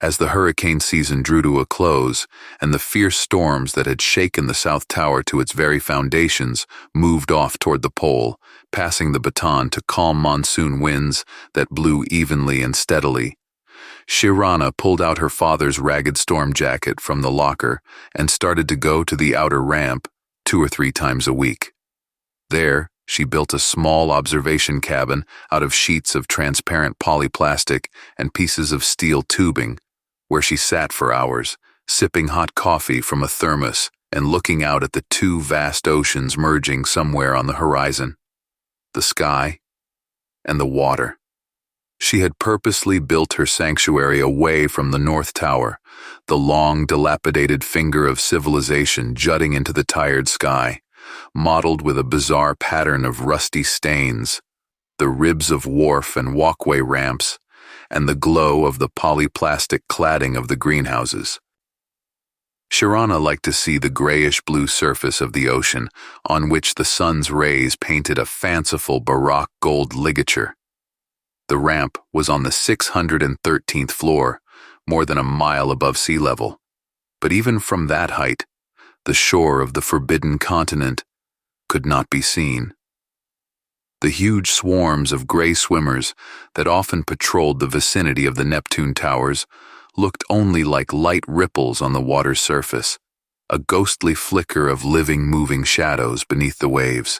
As the hurricane season drew to a close, and the fierce storms that had shaken the South Tower to its very foundations moved off toward the pole, passing the baton to calm monsoon winds that blew evenly and steadily, Shirana pulled out her father's ragged storm jacket from the locker and started to go to the outer ramp 2 or 3 times a week. There, she built a small observation cabin out of sheets of transparent polyplastic and pieces of steel tubing, where she sat for hours, sipping hot coffee from a thermos and looking out at the 2 vast oceans merging somewhere on the horizon, the sky and the water. She had purposely built her sanctuary away from the North Tower, the long, dilapidated finger of civilization jutting into the tired sky, mottled with a bizarre pattern of rusty stains, the ribs of wharf and walkway ramps, and the glow of the polyplastic cladding of the greenhouses. Shirana liked to see the grayish-blue surface of the ocean, on which the sun's rays painted a fanciful Baroque gold ligature. The ramp was on the 613th floor, more than a mile above sea level. But even from that height, the shore of the forbidden continent could not be seen. The huge swarms of gray swimmers that often patrolled the vicinity of the Neptune towers looked only like light ripples on the water's surface, a ghostly flicker of living, moving shadows beneath the waves.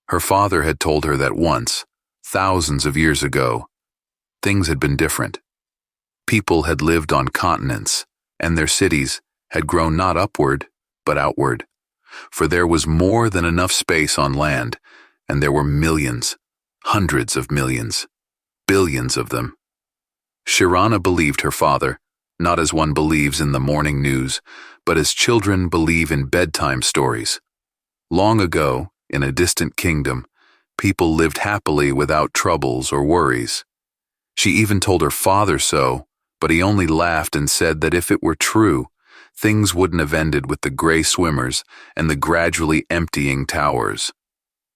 Her father had told her that once, thousands of years ago, things had been different. People had lived on continents, and their cities had grown not upward, but outward, for there was more than enough space on land, and there were millions, hundreds of millions, billions of them. Shirana believed her father, not as one believes in the morning news, but as children believe in bedtime stories. Long ago, in a distant kingdom, people lived happily without troubles or worries. She even told her father so, but he only laughed and said that if it were true, things wouldn't have ended with the gray swimmers and the gradually emptying towers.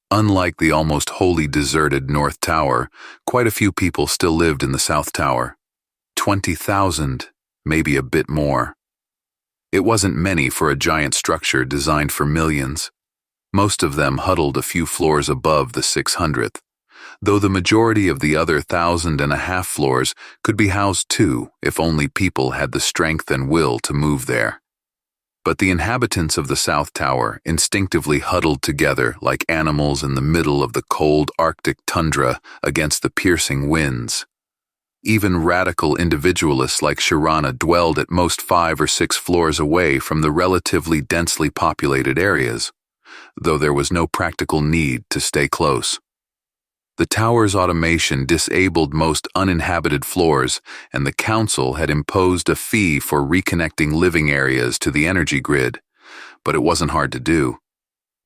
Unlike the almost wholly deserted North Tower, quite a few people still lived in the South Tower. 20,000, maybe a bit more. It wasn't many for a giant structure designed for millions. Most of them huddled a few floors above the 600th, though the majority of the other 1,500 floors could be housed too if only people had the strength and will to move there. But the inhabitants of the South Tower instinctively huddled together like animals in the middle of the cold Arctic tundra against the piercing winds. Even radical individualists like Shirana dwelled at most 5 or 6 floors away from the relatively densely populated areas, though there was no practical need to stay close. The tower's automation disabled most uninhabited floors, and the council had imposed a fee for reconnecting living areas to the energy grid, but it wasn't hard to do.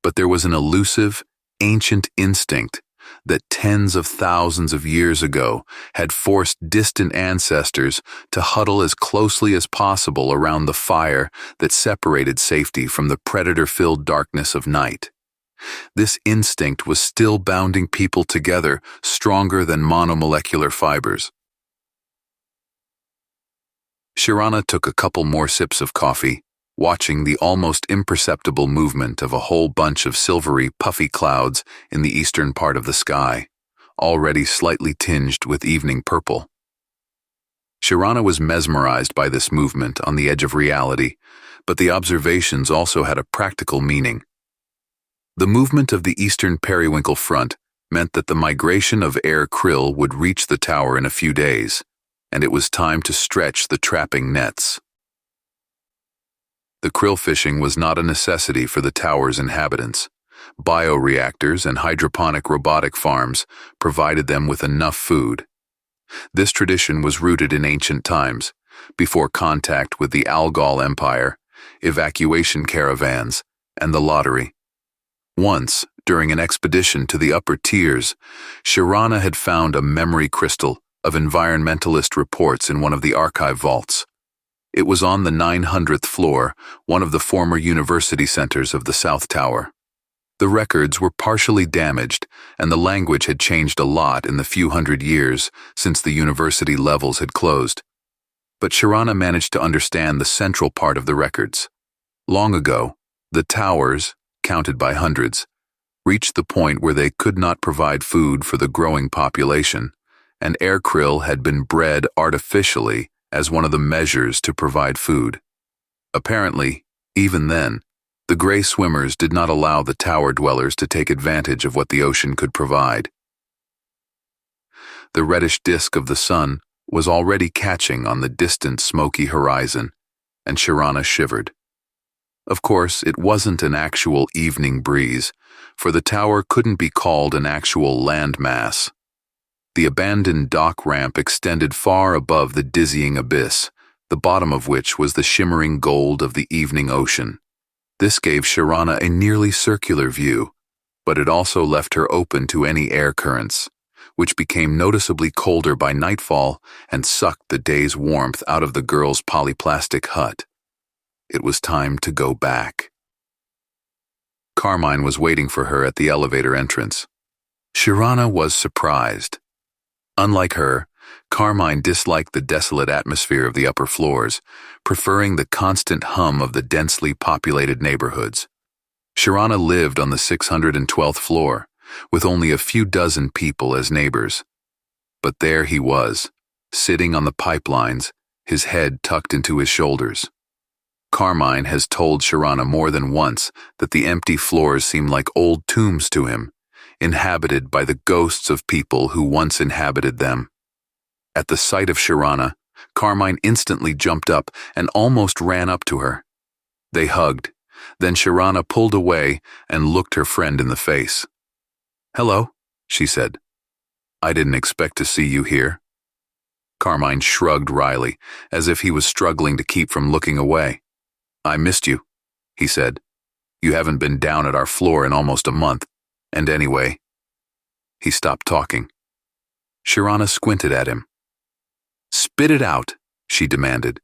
But there was an elusive, ancient instinct that tens of thousands of years ago had forced distant ancestors to huddle as closely as possible around the fire that separated safety from the predator-filled darkness of night. This instinct was still bounding people together, stronger than monomolecular fibers. Shirana took a couple more sips of coffee, watching the almost imperceptible movement of a whole bunch of silvery, puffy clouds in the eastern part of the sky, already slightly tinged with evening purple. Shirana was mesmerized by this movement on the edge of reality, but the observations also had a practical meaning. The movement of the eastern periwinkle front meant that the migration of air krill would reach the tower in a few days, and it was time to stretch the trapping nets. The krill fishing was not a necessity for the tower's inhabitants. Bioreactors and hydroponic robotic farms provided them with enough food. This tradition was rooted in ancient times, before contact with the Algol Empire, evacuation caravans, and the lottery. Once, during an expedition to the upper tiers, Shirana had found a memory crystal of environmentalist reports in one of the archive vaults. It was on the 900th floor, one of the former university centers of the South Tower. The records were partially damaged, and the language had changed a lot in the few hundred years since the university levels had closed. but Shirana managed to understand the central part of the records. Long ago, the towers, counted by hundreds, reached the point where they could not provide food for the growing population, and air krill had been bred artificially as one of the measures to provide food. Apparently, even then, the gray swimmers did not allow the tower dwellers to take advantage of what the ocean could provide. The reddish disk of the sun was already catching on the distant smoky horizon, and Shirana shivered. Of course, it wasn't an actual evening breeze, for the tower couldn't be called an actual landmass. The abandoned dock ramp extended far above the dizzying abyss, the bottom of which was the shimmering gold of the evening ocean. This gave Shirana a nearly circular view, but it also left her open to any air currents, which became noticeably colder by nightfall and sucked the day's warmth out of the girl's polyplastic hut. It was time to go back. Carmine was waiting for her at the elevator entrance. Shirana was surprised. Unlike her, Carmine disliked the desolate atmosphere of the upper floors, preferring the constant hum of the densely populated neighborhoods. Shirana lived on the 612th floor, with only a few dozen people as neighbors. But there he was, sitting on the pipelines, his head tucked into his shoulders. Carmine has told Shirana more than once that the empty floors seem like old tombs to him, inhabited by the ghosts of people who once inhabited them. At the sight of Shirana, Carmine instantly jumped up and almost ran up to her. They hugged, then Shirana pulled away and looked her friend in the face. "Hello," she said. "I didn't expect to see you here." Carmine shrugged wryly, as if he was struggling to keep from looking away. "I missed you," he said. "You haven't been down at our floor in almost a month, and anyway." He stopped talking. Shirana squinted at him. "Spit it out," she demanded.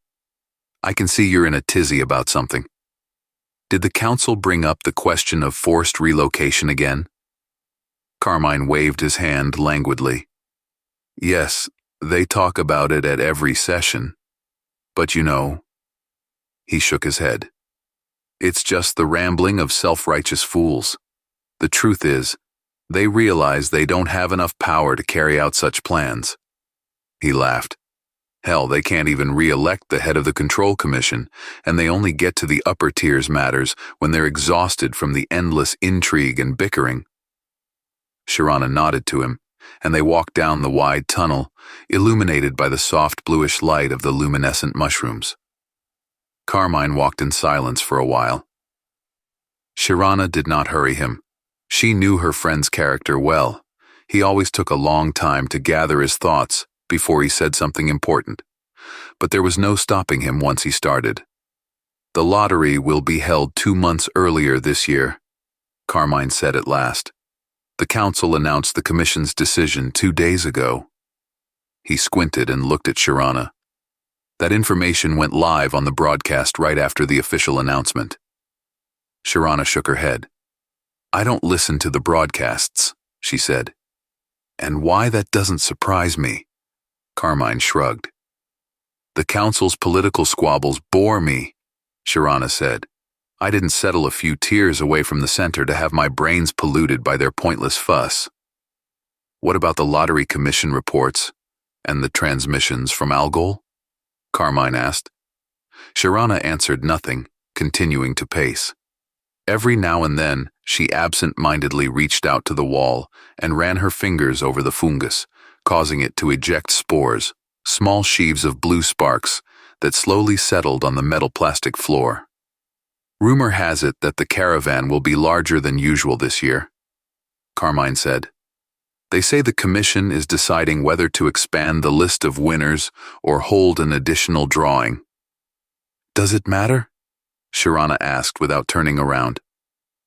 "I can see you're in a tizzy about something." Did the council bring up the question of forced relocation again? Carmine waved his hand languidly. "Yes, they talk about it at every session. But you know," he shook his head, "it's just the rambling of self-righteous fools. The truth is, they realize they don't have enough power to carry out such plans." He laughed. "Hell, they can't even re-elect the head of the Control Commission, and they only get to the upper tiers matters when they're exhausted from the endless intrigue and bickering." Shirana nodded to him, and they walked down the wide tunnel, illuminated by the soft bluish light of the luminescent mushrooms. Carmine walked in silence for a while. Shirana did not hurry him. She knew her friend's character well. He always took a long time to gather his thoughts before he said something important. But there was no stopping him once he started. "The lottery will be held 2 months earlier this year," Carmine said at last. "The council announced the commission's decision 2 days ago." He squinted and looked at Shirana. That information went live on the broadcast right after the official announcement. Shirana shook her head. "I don't listen to the broadcasts," she said. "And why that doesn't surprise me," Carmine shrugged. "The council's political squabbles bore me," Shirana said. "I didn't settle a few tiers away from the center to have my brains polluted by their pointless fuss." "What about the lottery commission reports and the transmissions from Algol?" Carmine asked. Shirana answered nothing, continuing to pace. Every now and then, she absent-mindedly reached out to the wall and ran her fingers over the fungus, causing it to eject spores, small sheaves of blue sparks that slowly settled on the metal plastic floor. "Rumor has it that the Caravan will be larger than usual this year," Carmine said. "They say the commission is deciding whether to expand the list of winners or hold an additional drawing." "Does it matter?" Shirana asked without turning around.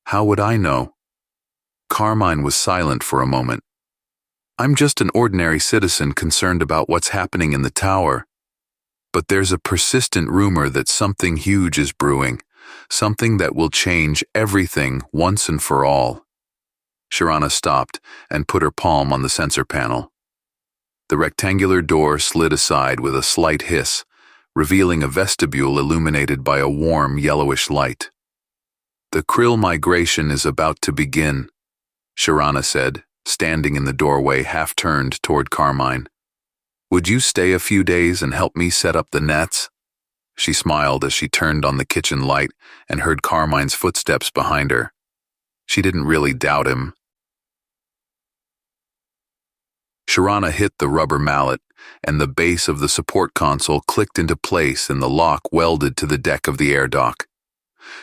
"How would I know?" Carmine was silent for a moment. "I'm just an ordinary citizen concerned about what's happening in the tower. But there's a persistent rumor that something huge is brewing, something that will change everything once and for all." Shirana stopped and put her palm on the sensor panel. The rectangular door slid aside with a slight hiss, revealing a vestibule illuminated by a warm yellowish light. "The Krill migration is about to begin," Shirana said, standing in the doorway half-turned toward Carmine. "Would you stay a few days and help me set up the nets?" She smiled as she turned on the kitchen light and heard Carmine's footsteps behind her. She didn't really doubt him. Shirana hit the rubber mallet, and the base of the support console clicked into place and the lock welded to the deck of the air dock.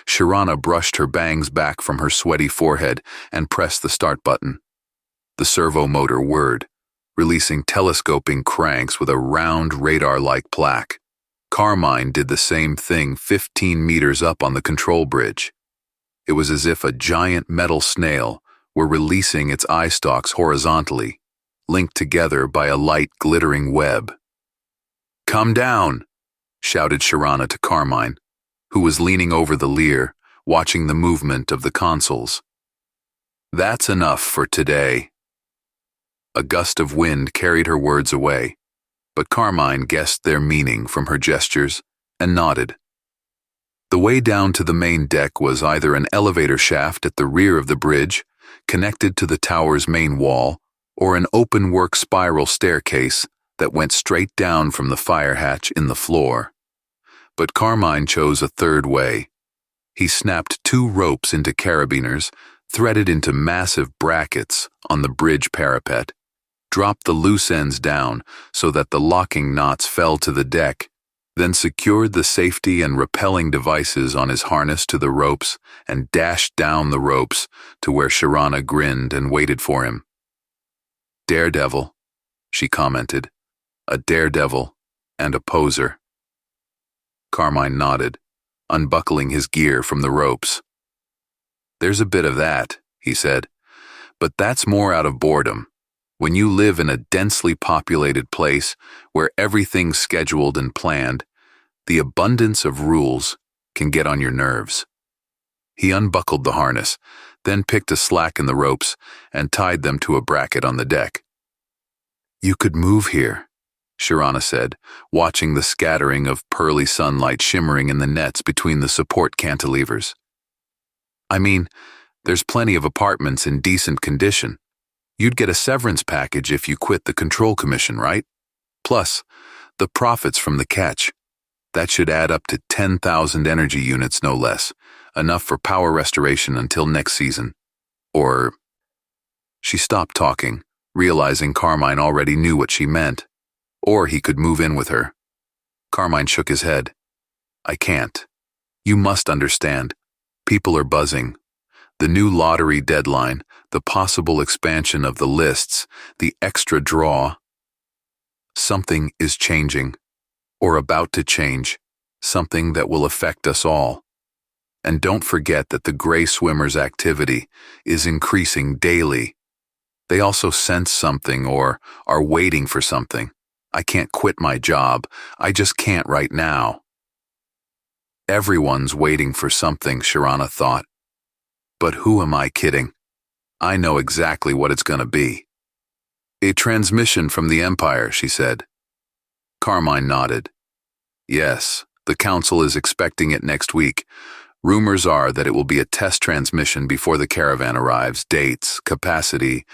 Shirana brushed her bangs back from her sweaty forehead and pressed the start button. The servo motor whirred, releasing telescoping cranks with a round radar-like plaque. Carmine did the same thing 15 meters up on the control bridge. It was as if a giant metal snail were releasing its eye stalks horizontally, linked together by a light glittering web. "Come down," shouted Shirana to Carmine, who was leaning over the leer, watching the movement of the consoles. "That's enough for today." A gust of wind carried her words away, but Carmine guessed their meaning from her gestures and nodded. The way down to the main deck was either an elevator shaft at the rear of the bridge, connected to the tower's main wall, or an open-work spiral staircase that went straight down from the fire hatch in the floor. But Carmine chose a third way. He snapped 2 ropes into carabiners, threaded into massive brackets on the bridge parapet, dropped the loose ends down so that the locking knots fell to the deck, then secured the safety and rappelling devices on his harness to the ropes and dashed down the ropes to where Shirana grinned and waited for him. "Daredevil," she commented. "A daredevil and a poser." Carmine nodded, unbuckling his gear from the ropes. "There's a bit of that," he said, "but that's more out of boredom. When you live in a densely populated place where everything's scheduled and planned, the abundance of rules can get on your nerves." He unbuckled the harness, then picked a slack in the ropes and tied them to a bracket on the deck. "You could move here," Shirana said, watching the scattering of pearly sunlight shimmering in the nets between the support cantilevers. "I mean, there's plenty of apartments in decent condition. You'd get a severance package if you quit the control commission, right? Plus, the profits from the catch. That should add up to 10,000 energy units, no less, enough for power restoration until next season. Or..." She stopped talking, realizing Carmine already knew what she meant. Or he could move in with her. Carmine shook his head. "I can't. You must understand. People are buzzing. The new lottery deadline, the possible expansion of the lists, the extra draw. Something is changing, or about to change, something that will affect us all. And don't forget that the gray swimmers' activity is increasing daily. They also sense something or are waiting for something. I can't quit my job. I just can't right now." Everyone's waiting for something, Shirana thought. But who am I kidding? I know exactly what it's going to be. "A transmission from the Empire," she said. Carmine nodded. "Yes, the Council is expecting it next week. Rumors are that it will be a test transmission before the Caravan arrives, dates, capacity,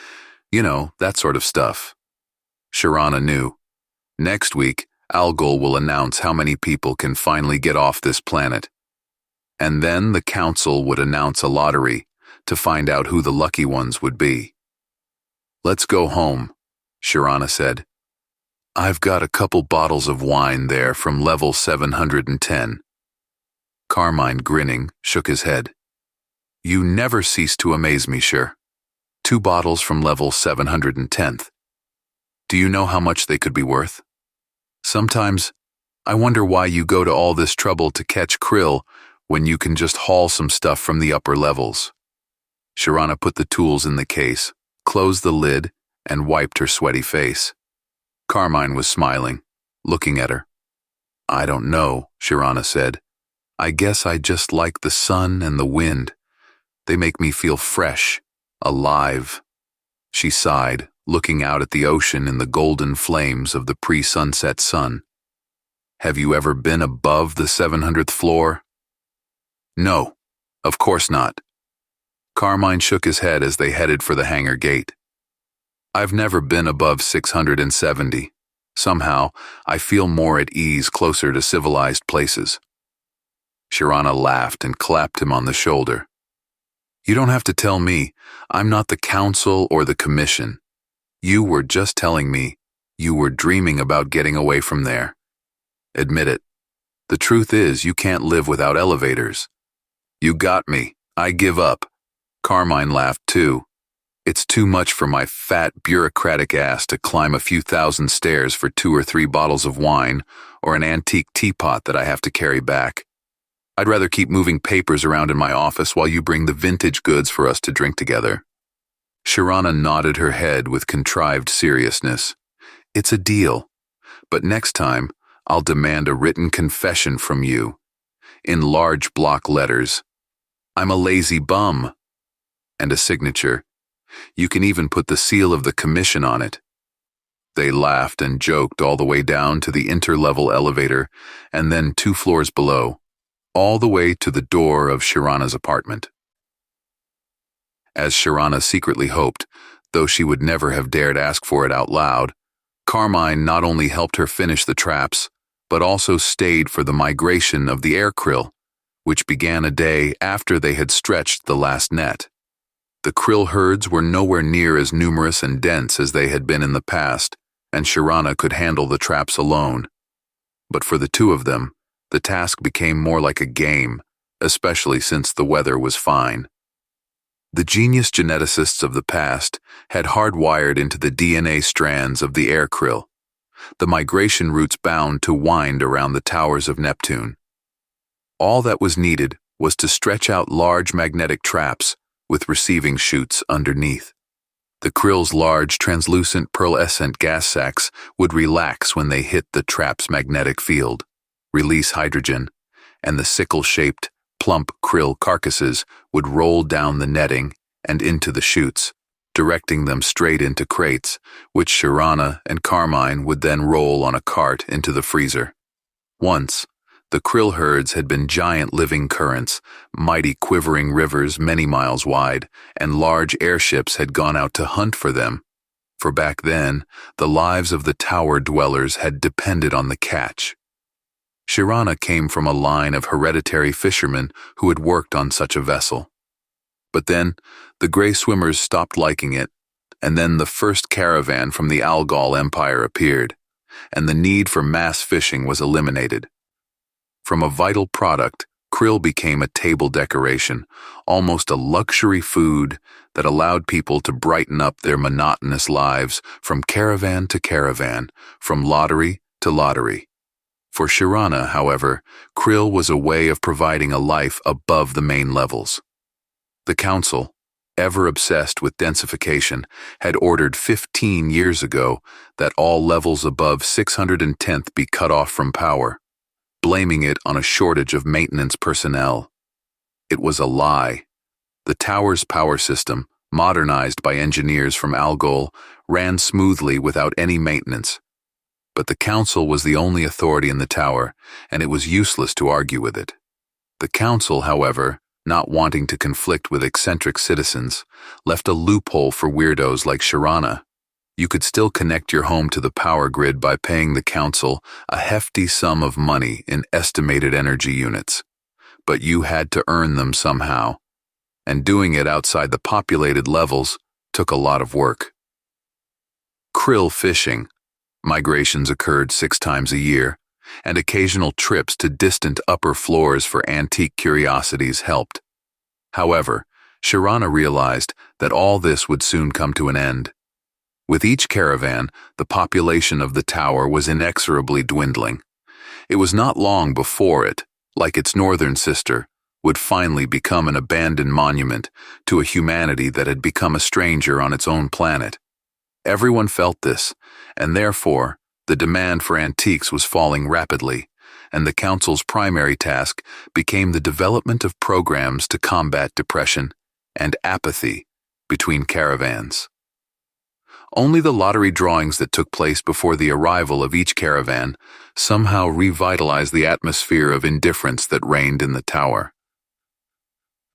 that sort of stuff." Shirana knew. Next week, Algol will announce how many people can finally get off this planet. And then the Council would announce a lottery to find out who the lucky ones would be. "Let's go home," Shirana said. "I've got a couple bottles of wine there from level 710. Carmine, grinning, shook his head. "You never cease to amaze me, Shir. 2 bottles from level 710th. Do you know how much they could be worth? Sometimes, I wonder why you go to all this trouble to catch krill when you can just haul some stuff from the upper levels." Shirana put the tools in the case, closed the lid, and wiped her sweaty face. Carmine was smiling, looking at her. "I don't know," Shirana said. "I guess I just like the sun and the wind. They make me feel fresh, alive." She sighed, looking out at the ocean in the golden flames of the pre-sunset sun. Have you ever been above the 700th floor? No, of course not. Carmine shook his head as they headed for the hangar gate. I've never been above 670. Somehow, I feel more at ease closer to civilized places. Shirana laughed and clapped him on the shoulder. You don't have to tell me. I'm not the council or the commission. You were just telling me you were dreaming about getting away from there. Admit it. The truth is, you can't live without elevators. You got me. I give up. Carmine laughed too. It's too much for my fat, bureaucratic ass to climb a few thousand stairs for 2 or 3 bottles of wine or an antique teapot that I have to carry back. I'd rather keep moving papers around in my office while you bring the vintage goods for us to drink together. Shirana nodded her head with contrived seriousness. It's a deal, but next time I'll demand a written confession from you. In large block letters. I'm a lazy bum. And a signature. You can even put the seal of the commission on it. They laughed and joked all the way down to the interlevel elevator and then 2 floors below, all the way to the door of Shirana's apartment. As Shirana secretly hoped, though she would never have dared ask for it out loud, Carmine not only helped her finish the traps, but also stayed for the migration of the air krill, which began a day after they had stretched the last net. The krill herds were nowhere near as numerous and dense as they had been in the past, and Shirana could handle the traps alone. But for the 2 of them, the task became more like a game, especially since the weather was fine. The genius geneticists of the past had hardwired into the DNA strands of the air krill the migration routes bound to wind around the Towers of Neptune. All that was needed was to stretch out large magnetic traps with receiving chutes underneath. The krill's large, translucent, pearlescent gas sacs would relax when they hit the trap's magnetic field, release hydrogen, and the sickle-shaped, plump krill carcasses would roll down the netting and into the chutes, directing them straight into crates, which Shirana and Carmine would then roll on a cart into the freezer. Once, the krill herds had been giant living currents, mighty quivering rivers many miles wide, and large airships had gone out to hunt for them. For back then, the lives of the tower dwellers had depended on the catch. Shirana came from a line of hereditary fishermen who had worked on such a vessel. But then, the gray swimmers stopped liking it, and then the first caravan from the Algol Empire appeared, and the need for mass fishing was eliminated. From a vital product, krill became a table decoration, almost a luxury food that allowed people to brighten up their monotonous lives from caravan to caravan, from lottery to lottery. For Shirana, however, krill was a way of providing a life above the main levels. The council, ever obsessed with densification, had ordered 15 years ago that all levels above 610th be cut off from power, blaming it on a shortage of maintenance personnel. It was a lie. The tower's power system, modernized by engineers from Algol, ran smoothly without any maintenance. But the council was the only authority in the tower, and it was useless to argue with it. The council, however, not wanting to conflict with eccentric citizens, left a loophole for weirdos like Shirana. You could still connect your home to the power grid by paying the council a hefty sum of money in estimated energy units. But you had to earn them somehow, and doing it outside the populated levels took a lot of work. Krill fishing. Migrations occurred 6 times a year, and occasional trips to distant upper floors for antique curiosities helped. However, Shirana realized that all this would soon come to an end. With each caravan, the population of the tower was inexorably dwindling. It was not long before it, like its northern sister, would finally become an abandoned monument to a humanity that had become a stranger on its own planet. Everyone felt this, and therefore, the demand for antiques was falling rapidly, and the council's primary task became the development of programs to combat depression and apathy between caravans. Only the lottery drawings that took place before the arrival of each caravan somehow revitalized the atmosphere of indifference that reigned in the tower.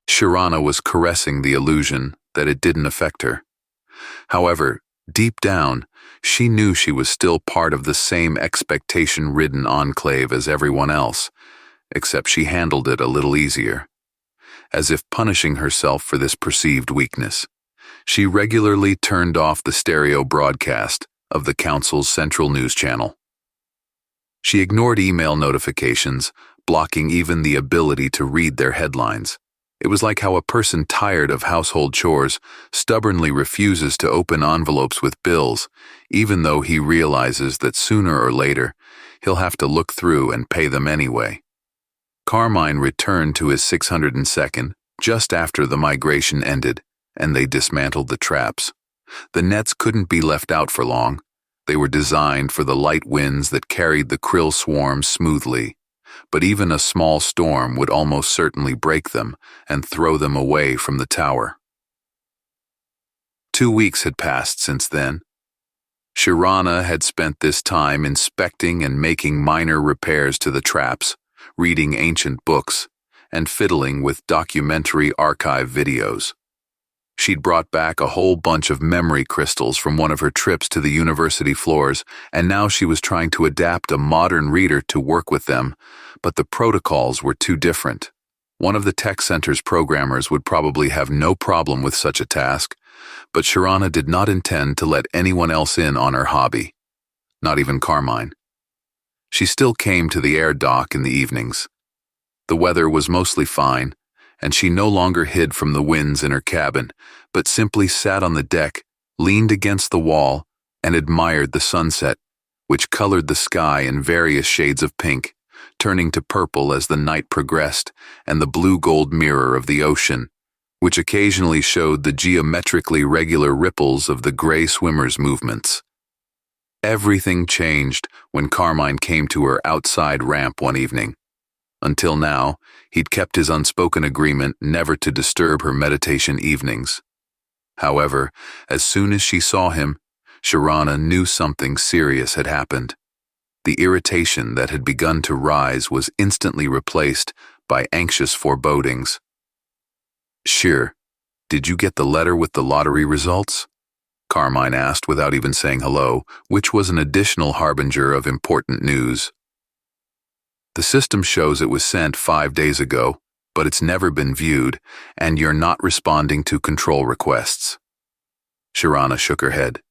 Shirana was caressing the illusion that it didn't affect her. However, deep down, she knew she was still part of the same expectation-ridden enclave as everyone else, except she handled it a little easier. As if punishing herself for this perceived weakness, she regularly turned off the stereo broadcast of the council's central news channel. She ignored email notifications, blocking even the ability to read their headlines. It was like how a person tired of household chores stubbornly refuses to open envelopes with bills, even though he realizes that sooner or later he'll have to look through and pay them anyway. Carmine returned to his 602nd just after the migration ended, and they dismantled the traps. The nets couldn't be left out for long. They were designed for the light winds that carried the krill swarms smoothly, but even a small storm would almost certainly break them and throw them away from the tower. 2 weeks had passed since then. Shirana had spent this time inspecting and making minor repairs to the traps, reading ancient books, and fiddling with documentary archive videos. She'd brought back a whole bunch of memory crystals from one of her trips to the university floors, and now she was trying to adapt a modern reader to work with them, but the protocols were too different. One of the tech center's programmers would probably have no problem with such a task, but Shirana did not intend to let anyone else in on her hobby, not even Carmine. She still came to the air dock in the evenings. The weather was mostly fine, and she no longer hid from the winds in her cabin, but simply sat on the deck, leaned against the wall, and admired the sunset, which colored the sky in various shades of pink, turning to purple as the night progressed, and the blue-gold mirror of the ocean, which occasionally showed the geometrically regular ripples of the gray swimmer's movements. Everything changed when Carmine came to her outside ramp one evening. Until now, he'd kept his unspoken agreement never to disturb her meditation evenings. However, as soon as she saw him, Shirana knew something serious had happened. The irritation that had begun to rise was instantly replaced by anxious forebodings. "Shir, did you get the letter with the lottery results?" Carmine asked without even saying hello, which was an additional harbinger of important news. "The system shows it was sent 5 days ago, but it's never been viewed, and you're not responding to control requests." Shirana shook her head.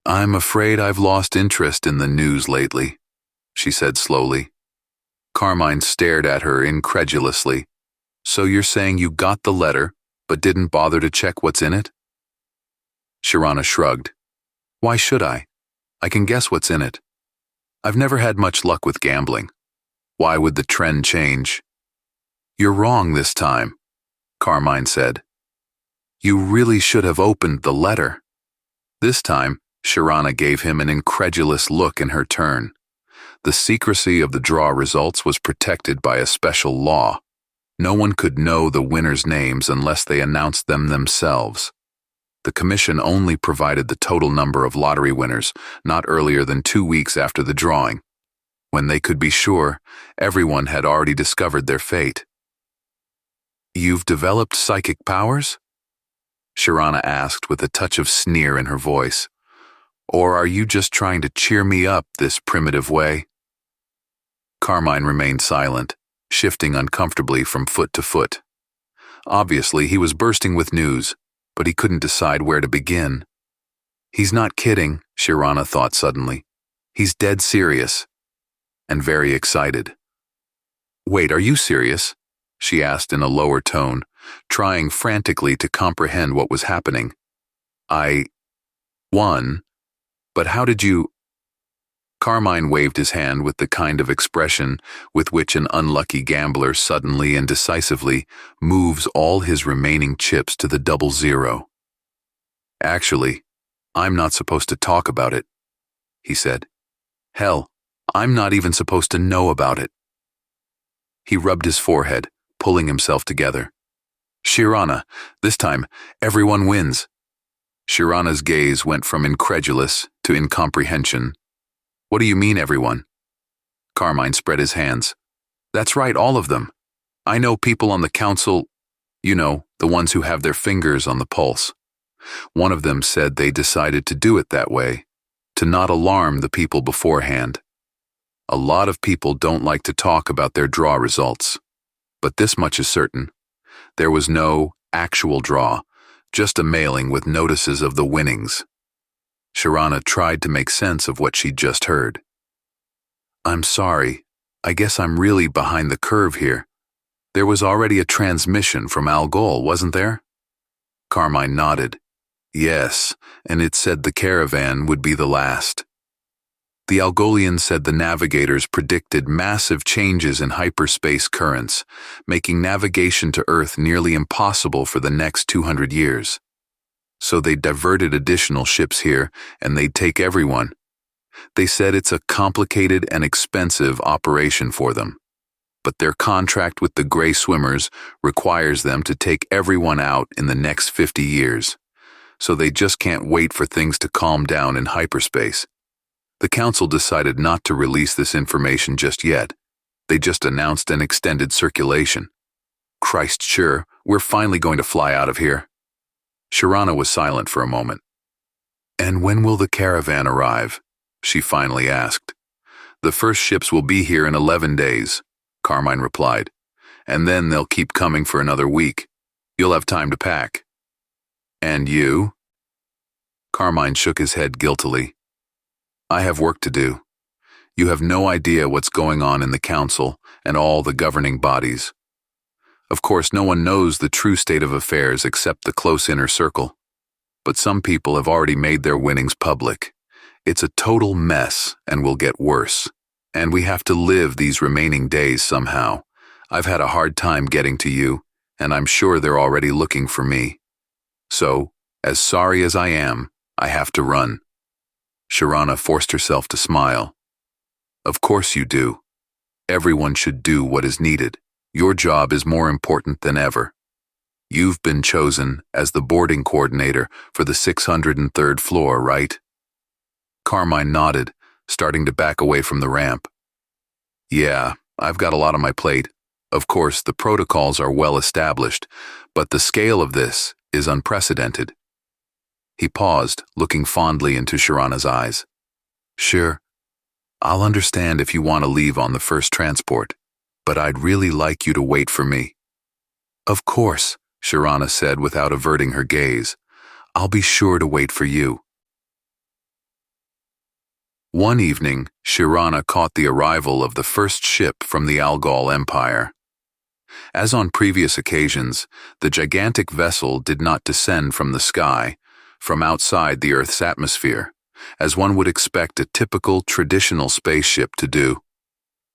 "I'm afraid I've lost interest in the news lately," she said slowly. Carmine stared at her incredulously. "So you're saying you got the letter, but didn't bother to check what's in it?" Shirana shrugged. "Why should I? I can guess what's in it. I've never had much luck with gambling. Why would the trend change?" "You're wrong this time," Carmine said. "You really should have opened the letter." This time, Shirana gave him an incredulous look in her turn. The secrecy of the draw results was protected by a special law. No one could know the winners' names unless they announced them themselves. The commission only provided the total number of lottery winners, not earlier than 2 weeks after the drawing. When they could be sure, everyone had already discovered their fate. "You've developed psychic powers?" Shirana asked with a touch of sneer in her voice. "Or are you just trying to cheer me up this primitive way?" Carmine remained silent, shifting uncomfortably from foot to foot. Obviously, he was bursting with news, but he couldn't decide where to begin. He's not kidding, Shirana thought suddenly. He's dead serious, and very excited. "Wait, are you serious?" she asked in a lower tone, trying frantically to comprehend what was happening. "I won, but how did you—" Carmine waved his hand with the kind of expression with which an unlucky gambler suddenly and decisively moves all his remaining chips to the 00. "Actually, I'm not supposed to talk about it," he said. "Hell, I'm not even supposed to know about it." He rubbed his forehead, pulling himself together. "Shirana, this time, everyone wins." Shirana's gaze went from incredulous to incomprehension. What do you mean, everyone? Carmine spread his hands. That's right, all of them. I know people on the council, you know, the ones who have their fingers on the pulse. One of them said they decided to do it that way, to not alarm the people beforehand. A lot of people don't like to talk about their draw results. But this much is certain. There was no actual draw, just a mailing with notices of the winnings. Shirana tried to make sense of what she'd just heard. I'm sorry. I guess I'm really behind the curve here. There was already a transmission from Algol, wasn't there? Carmine nodded. Yes, and it said the Caravan would be the last. The Algolians said the navigators predicted massive changes in hyperspace currents, making navigation to Earth nearly impossible for the next 200 years. So they diverted additional ships here, and they'd take everyone. They said it's a complicated and expensive operation for them. But their contract with the Gray Swimmers requires them to take everyone out in the next 50 years. So they just can't wait for things to calm down in hyperspace. The council decided not to release this information just yet. They just announced an extended circulation. Christ, sure, we're finally going to fly out of here. Shirana was silent for a moment. And when will the Caravan arrive? She finally asked. The first ships will be here in 11 days, Carmine replied. And then they'll keep coming for another week. You'll have time to pack. And you? Carmine shook his head guiltily. I have work to do. You have no idea what's going on in the council and all the governing bodies. Of course, no one knows the true state of affairs except the close inner circle. But some people have already made their winnings public. It's a total mess and will get worse. And we have to live these remaining days somehow. I've had a hard time getting to you, and I'm sure they're already looking for me. So, as sorry as I am, I have to run. Shirana forced herself to smile. Of course you do. Everyone should do what is needed. Your job is more important than ever. You've been chosen as the boarding coordinator for the 603rd floor, right? Carmine nodded, starting to back away from the ramp. Yeah, I've got a lot on my plate. Of course, the protocols are well established, but the scale of this is unprecedented. He paused, looking fondly into Shirana's eyes. Sure, I'll understand if you want to leave on the first transport, but I'd really like you to wait for me. Of course, Shirana said without averting her gaze. I'll be sure to wait for you. One evening, Shirana caught the arrival of the first ship from the Algol Empire. As on previous occasions, the gigantic vessel did not descend from the sky, from outside the Earth's atmosphere, as one would expect a typical traditional spaceship to do.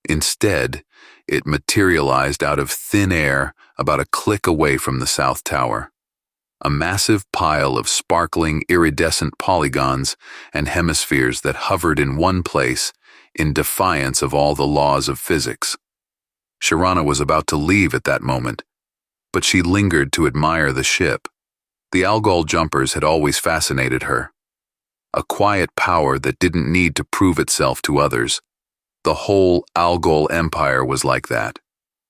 Instead, it materialized out of thin air about a click away from the South Tower. A massive pile of sparkling iridescent polygons and hemispheres that hovered in one place in defiance of all the laws of physics. Shirana was about to leave at that moment, but she lingered to admire the ship. The Algol jumpers had always fascinated her. A quiet power that didn't need to prove itself to others. The whole Algol Empire was like that.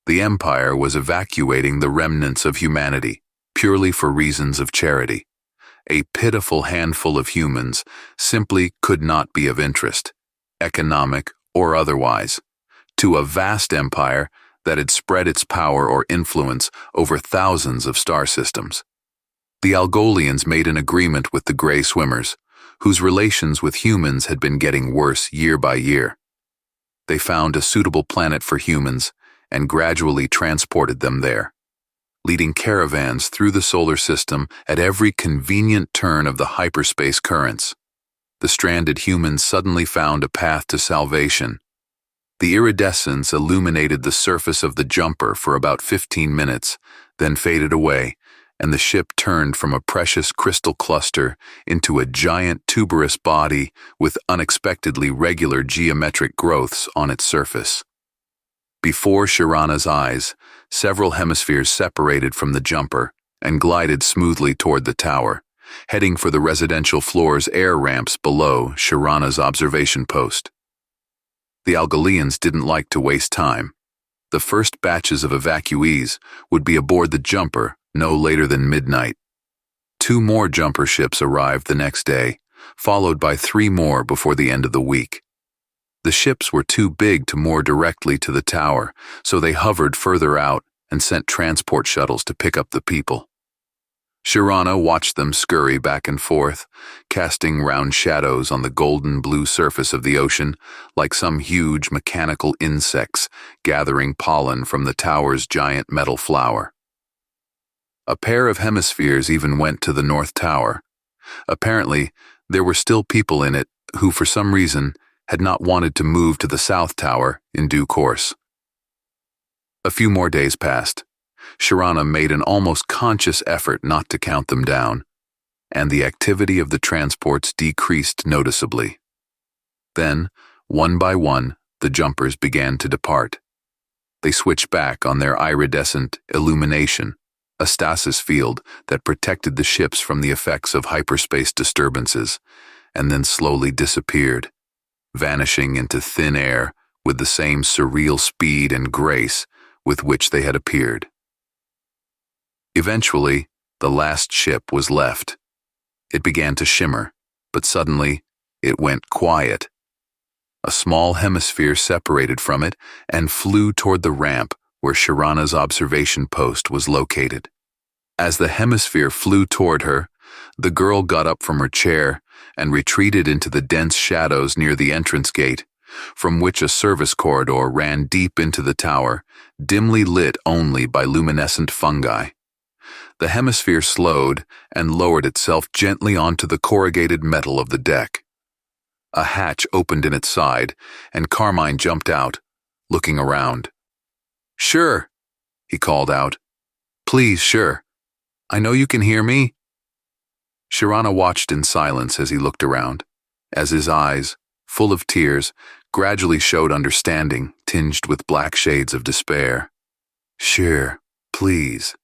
The Empire was evacuating the remnants of humanity, purely for reasons of charity. A pitiful handful of humans simply could not be of interest, economic or otherwise, to a vast empire that had spread its power or influence over thousands of star systems. The Algolians made an agreement with the Gray Swimmers, whose relations with humans had been getting worse year by year. They found a suitable planet for humans and gradually transported them there, leading caravans through the solar system at every convenient turn of the hyperspace currents. The stranded humans suddenly found a path to salvation. The iridescence illuminated the surface of the jumper for about 15 minutes, then faded away, and the ship turned from a precious crystal cluster into a giant tuberous body with unexpectedly regular geometric growths on its surface. Before Shirana's eyes, several hemispheres separated from the jumper and glided smoothly toward the tower, heading for the residential floor's air ramps below Shirana's observation post. The Algolians didn't like to waste time. The first batches of evacuees would be aboard the jumper no later than midnight. 2 more jumper ships arrived the next day, followed by 3 more before the end of the week. The ships were too big to moor directly to the tower, so they hovered further out and sent transport shuttles to pick up the people. Shirana watched them scurry back and forth, casting round shadows on the golden blue surface of the ocean like some huge mechanical insects gathering pollen from the tower's giant metal flower. A pair of hemispheres even went to the North Tower. Apparently, there were still people in it who, for some reason, had not wanted to move to the South Tower in due course. A few more days passed. Shirana made an almost conscious effort not to count them down, and the activity of the transports decreased noticeably. Then, one by one, the jumpers began to depart. They switched back on their iridescent illumination, a stasis field that protected the ships from the effects of hyperspace disturbances, and then slowly disappeared, vanishing into thin air with the same surreal speed and grace with which they had appeared. Eventually, the last ship was left. It began to shimmer, but suddenly it went quiet. A small hemisphere separated from it and flew toward the ramp where Shirana's observation post was located. As the hemisphere flew toward her, the girl got up from her chair and retreated into the dense shadows near the entrance gate, from which a service corridor ran deep into the tower, dimly lit only by luminescent fungi. The hemisphere slowed and lowered itself gently onto the corrugated metal of the deck. A hatch opened in its side, and Carmine jumped out, looking around. "Sure," he called out. "Please, sure. I know you can hear me." Shirana watched in silence as he looked around, as his eyes, full of tears, gradually showed understanding, tinged with black shades of despair. "Sure, please."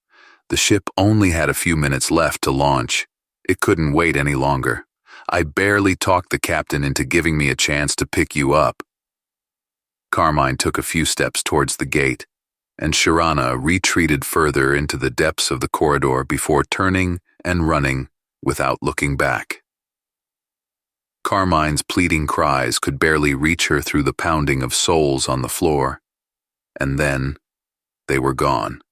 The ship only had a few minutes left to launch. It couldn't wait any longer. I barely talked the captain into giving me a chance to pick you up. Carmine took a few steps towards the gate, and Shirana retreated further into the depths of the corridor before turning and running without looking back. Carmine's pleading cries could barely reach her through the pounding of soles on the floor, and then they were gone.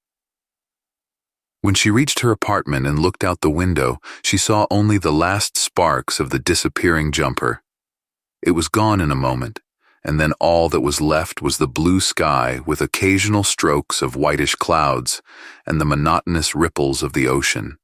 When she reached her apartment and looked out the window, she saw only the last sparks of the disappearing jumper. It was gone in a moment, and then all that was left was the blue sky with occasional strokes of whitish clouds and the monotonous ripples of the ocean.